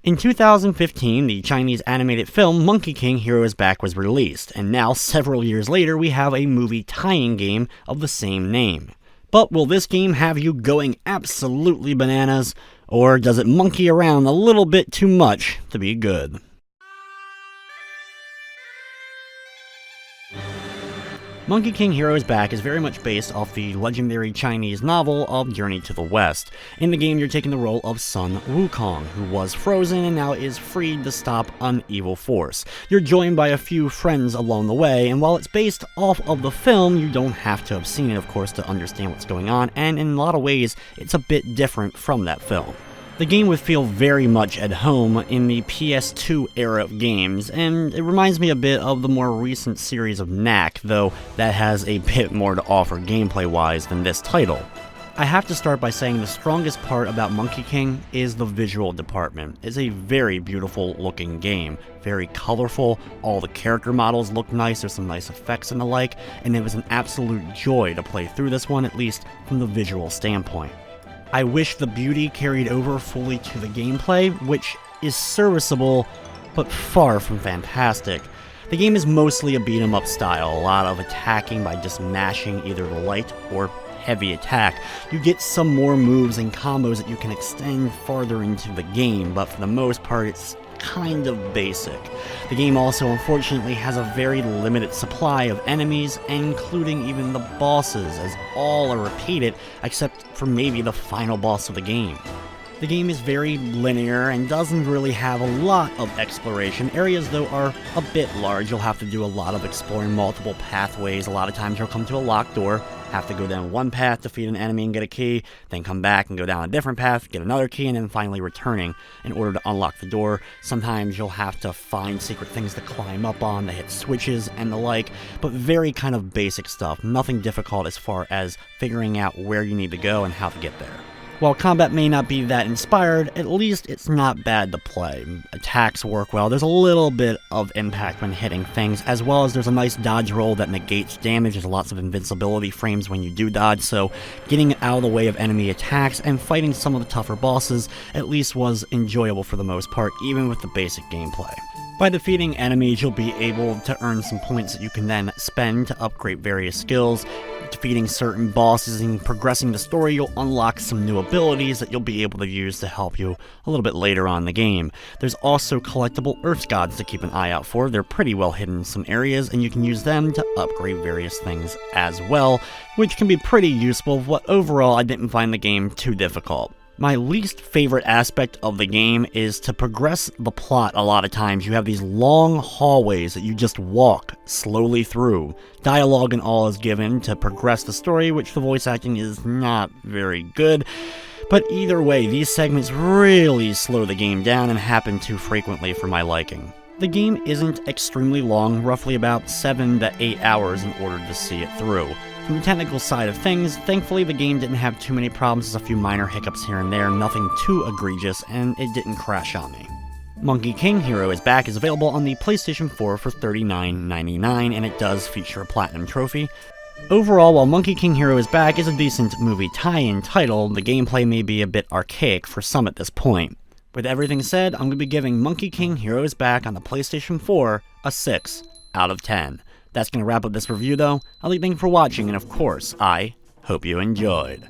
In 2015, the Chinese animated film Monkey King: Hero is Back was released, and now, several years later, we have a movie tie-in game of the same name. But will this game have you going absolutely bananas, or does it monkey around a little bit too much to be good? Monkey King: Hero is Back is very much based off the legendary Chinese novel of Journey to the West. In the game, you're taking the role of Sun Wukong, who was frozen and now is freed to stop an evil force. You're joined by a few friends along the way, and while it's based off of the film, you don't have to have seen it, of course, to understand what's going on, and in a lot of ways, it's a bit different from that film. The game would feel very much at home in the PS2 era of games, and it reminds me a bit of the more recent series of Knack, though that has a bit more to offer gameplay-wise than this title. I have to start by saying the strongest part about Monkey King is the visual department. It's a very beautiful looking game, very colorful, all the character models look nice, there's some nice effects and the like, and it was an absolute joy to play through this one, at least from the visual standpoint. I wish the beauty carried over fully to the gameplay, which is serviceable, but far from fantastic. The game is mostly a beat-em-up style, a lot of attacking by just mashing either the light or heavy attack. You get some more moves and combos that you can extend farther into the game, but for the most part it's kind of basic. The game also unfortunately has a very limited supply of enemies, including even the bosses, as all are repeated except for maybe the final boss of the game. The game is very linear and doesn't really have a lot of exploration. Areas, though, are a bit large. You'll have to do a lot of exploring multiple pathways. A lot of times you'll come to a locked door, have to go down one path, defeat an enemy and get a key, then come back and go down a different path, get another key, and then finally returning in order to unlock the door. Sometimes you'll have to find secret things to climb up on, to hit switches and the like, but very kind of basic stuff. Nothing difficult as far as figuring out where you need to go and how to get there. While combat may not be that inspired, at least it's not bad to play. Attacks work well, there's a little bit of impact when hitting things, as well as there's a nice dodge roll that negates damage. There's lots of invincibility frames when you do dodge, so getting out of the way of enemy attacks and fighting some of the tougher bosses at least was enjoyable for the most part, even with the basic gameplay. By defeating enemies, you'll be able to earn some points that you can then spend to upgrade various skills. Defeating certain bosses and progressing the story, you'll unlock some new abilities that you'll be able to use to help you a little bit later on in the game. There's also collectible Earth Gods to keep an eye out for. They're pretty well hidden in some areas, and you can use them to upgrade various things as well, which can be pretty useful, but overall I didn't find the game too difficult. My least favorite aspect of the game is to progress the plot. A lot of times you have these long hallways that you just walk slowly through. Dialogue and all is given to progress the story, which the voice acting is not very good. But either way, these segments really slow the game down and happen too frequently for my liking. The game isn't extremely long, roughly about 7 to 8 hours in order to see it through. From the technical side of things, thankfully the game didn't have too many problems, just a few minor hiccups here and there, nothing too egregious, and it didn't crash on me. Monkey King: Hero is Back is available on the PlayStation 4 for $39.99, and it does feature a Platinum trophy. Overall, while Monkey King: Hero is Back is a decent movie tie-in title, the gameplay may be a bit archaic for some at this point. With everything said, I'm going to be giving Monkey King: Hero is Back on the PlayStation 4 a 6 out of 10. That's going to wrap up this review though. I'd like to thank you for watching, and of course, I hope you enjoyed.